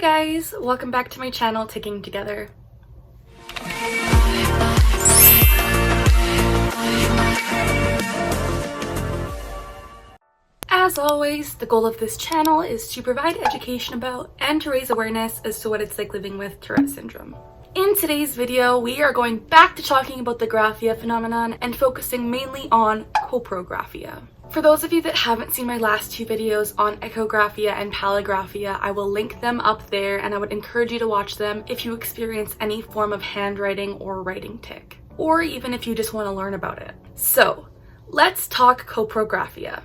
guys, welcome back to my channel, Ticking Together. As always, the goal of this channel is to provide education about and to raise awareness as to what it's like living with Tourette syndrome. In today's video, we are going back to talking about the graphia phenomenon and focusing mainly on coprographia. For those of you that haven't seen my last two videos on echographia and palagraphia, I will link them up there and I would encourage you to watch them if you experience any form of handwriting or writing tic, or even if you just want to learn about it. So, let's talk coprographia.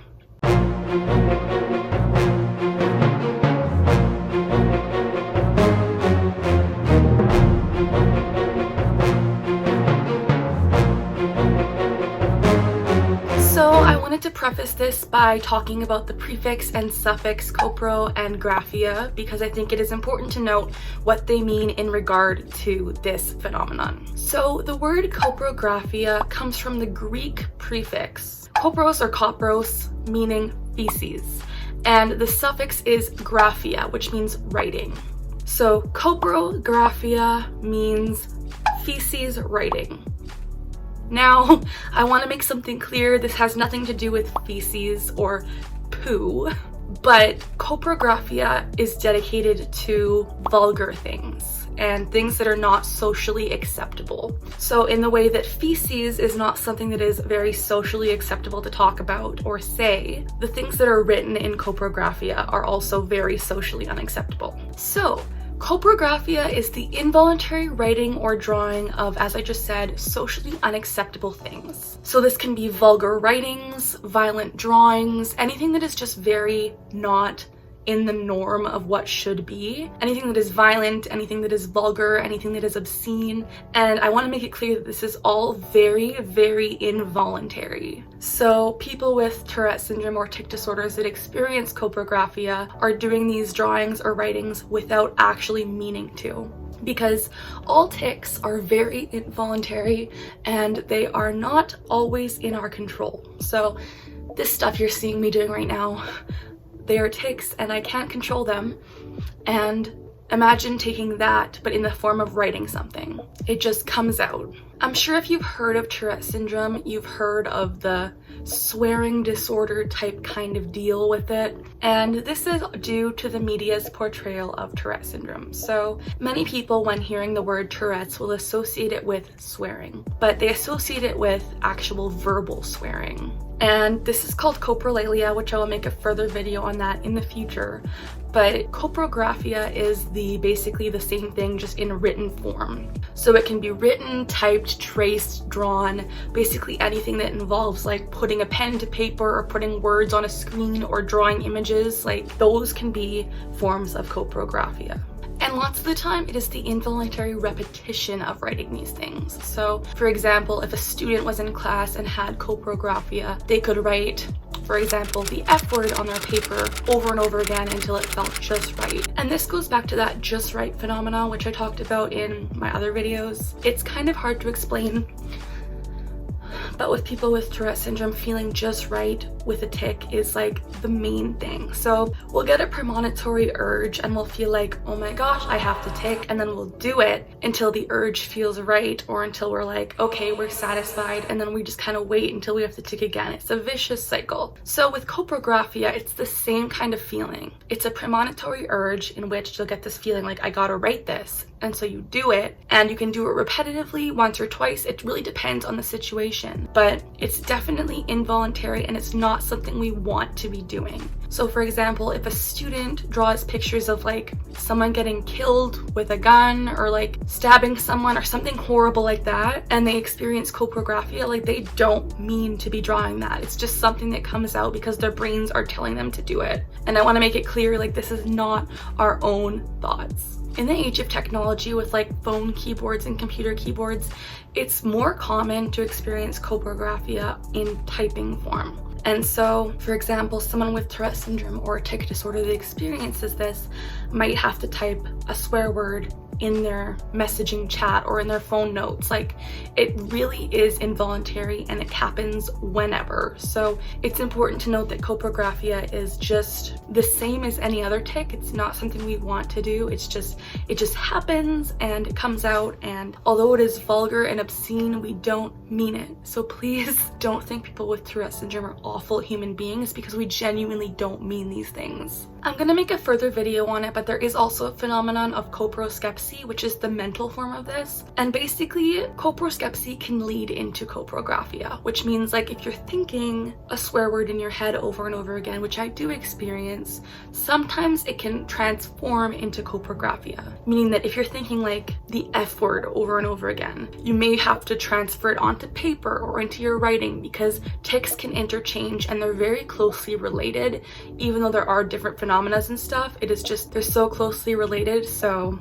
So I wanted to preface this by talking about the prefix and suffix copro and graphia because I think it is important to note what they mean in regard to this phenomenon. So the word coprographia comes from the Greek prefix kopros or kopros, meaning feces, and the suffix is graphia, which means writing. So coprographia means feces writing. Now, I want to make something clear. This has nothing to do with feces or poo, but coprographia is dedicated to vulgar things and things that are not socially acceptable. So in the way that feces is not something that is very socially acceptable to talk about or say, the things that are written in coprographia are also very socially unacceptable. So coprographia is the involuntary writing or drawing of, as I just said, socially unacceptable things. So this can be vulgar writings, violent drawings, anything that is just very not in the norm of what should be, anything that is violent, anything that is vulgar, anything that is obscene. And I want to make it clear that this is all very, very involuntary. So people with Tourette syndrome or tic disorders that experience coprographia are doing these drawings or writings without actually meaning to, because all tics are very involuntary and they are not always in our control. So this stuff you're seeing me doing right now, they are tics and I can't control them. And imagine taking that, but in the form of writing something. It just comes out. I'm sure if you've heard of Tourette syndrome, you've heard of the swearing disorder type kind of deal with it. And this is due to the media's portrayal of Tourette syndrome. So many people, when hearing the word Tourette's, will associate it with swearing, but they associate it with actual verbal swearing. And this is called Coprolalia, which I will make a further video on that in the future. But coprographia is basically the same thing, just in written form. So it can be written, typed, traced, drawn, basically anything that involves like putting a pen to paper or putting words on a screen or drawing images, like those can be forms of coprographia. And lots of the time, it is the involuntary repetition of writing these things. So, for example, if a student was in class and had coprographia, they could write, for example, the F word on their paper over and over again until it felt just right. And this goes back to that just right phenomenon, which I talked about in my other videos. It's kind of hard to explain, but with people with Tourette syndrome, feeling just right with a tic is like the main thing. So we'll get a premonitory urge and we'll feel like, oh my gosh, I have to tic, and then we'll do it until the urge feels right, or until we're like, okay, we're satisfied, and then we just kind of wait until we have to tic again. It's a vicious cycle. So with coprographia, it's the same kind of feeling. It's a premonitory urge in which you'll get this feeling like, I gotta write this. And so you do it, and you can do it repetitively, once or twice. It really depends on the situation, but it's definitely involuntary and it's not something we want to be doing. So for example, if a student draws pictures of like someone getting killed with a gun or like stabbing someone or something horrible like that, and they experience coprographia, like they don't mean to be drawing that. It's just something that comes out because their brains are telling them to do it. And I want to make it clear, like, this is not our own thoughts. In the age of technology with like phone keyboards and computer keyboards, it's more common to experience coprographia in typing form. And so, for example, someone with Tourette syndrome or a tic disorder that experiences this might have to type a swear word in their messaging chat or in their phone notes. Like, it really is involuntary and it happens whenever. So it's important to note that coprographia is just the same as any other tic. It's not something we want to do. It just happens and it comes out, and although it is vulgar and obscene, we don't mean it. So please don't think people with Tourette syndrome are awful human beings, because we genuinely don't mean these things. I'm gonna make a further video on it, but there is also a phenomenon of coproskepsy, which is the mental form of this. And basically, coproskepsy can lead into coprographia, which means, like, if you're thinking a swear word in your head over and over again, which I do experience, sometimes it can transform into coprographia, meaning that if you're thinking like the F word over and over again, you may have to transfer it onto paper or into your writing, because tics can interchange and they're very closely related. Even though there are different phenomena and stuff, it is just, they're so closely related. So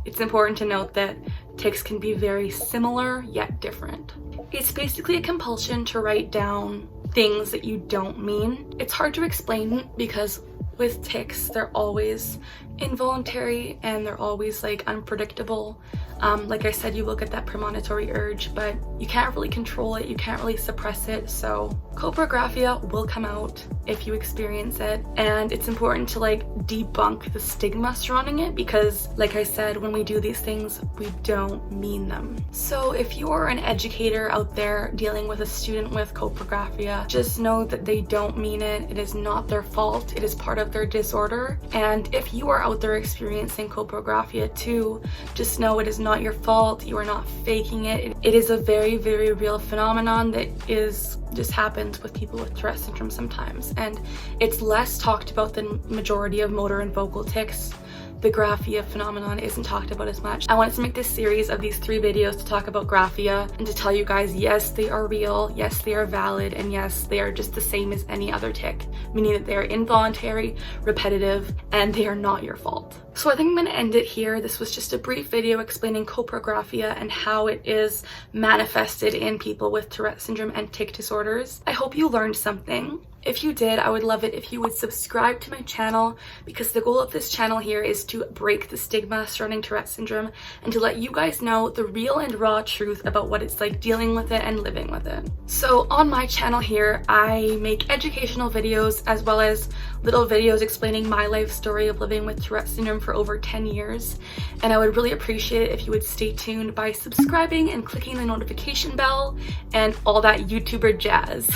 it's important to note that tics can be very similar yet different. It's basically a compulsion to write down things that you don't mean. It's hard to explain because with tics, they're always involuntary and they're always like unpredictable. Like I said, you will get that premonitory urge, but you can't really control it, you can't really suppress it. So coprographia will come out if you experience it, and it's important to like debunk the stigma surrounding it, because like I said, when we do these things, we don't mean them. So if you are an educator out there dealing with a student with coprographia, just know that they don't mean it. It is not their fault. It is part of their disorder. And if you are out there experiencing coprographia too, just know it is not your fault. You are not faking it. It is a very, very real phenomenon that just happens with people with Tourette syndrome sometimes, and it's less talked about than majority of motor and vocal tics. The graphia phenomenon isn't talked about as much. I wanted to make this series of these 3 videos to talk about graphia and to tell you guys, yes, they are real, yes, they are valid, and yes, they are just the same as any other tic, meaning that they are involuntary, repetitive, and they are not your fault. So I think I'm going to end it here. This was just a brief video explaining coprographia and how it is manifested in people with Tourette syndrome and tic disorders. I hope you learned something. If you did, I would love it if you would subscribe to my channel, because the goal of this channel here is to break the stigma surrounding Tourette syndrome and to let you guys know the real and raw truth about what it's like dealing with it and living with it. So on my channel here, I make educational videos as well as little videos explaining my life story of living with Tourette syndrome for over 10 years. And I would really appreciate it if you would stay tuned by subscribing and clicking the notification bell and all that YouTuber jazz.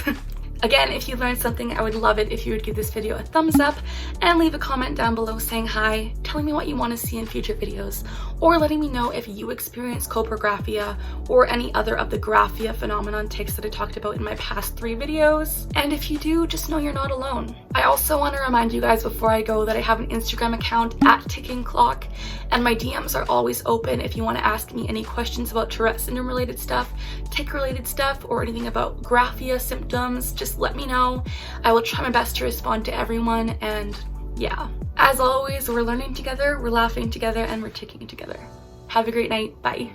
Again, if you learned something, I would love it if you would give this video a thumbs up and leave a comment down below saying hi, telling me what you want to see in future videos, or letting me know if you experience coprographia or any other of the graphia phenomenon tics that I talked about in my past 3 videos. And if you do, just know you're not alone. I also want to remind you guys before I go that I have an Instagram account @TiccingClock, and my DMs are always open if you want to ask me any questions about Tourette syndrome related stuff, tic related stuff, or anything about graphia symptoms. Just let me know. I will try my best to respond to everyone, and yeah. As always, we're learning together, we're laughing together, and we're ticking together. Have a great night. Bye.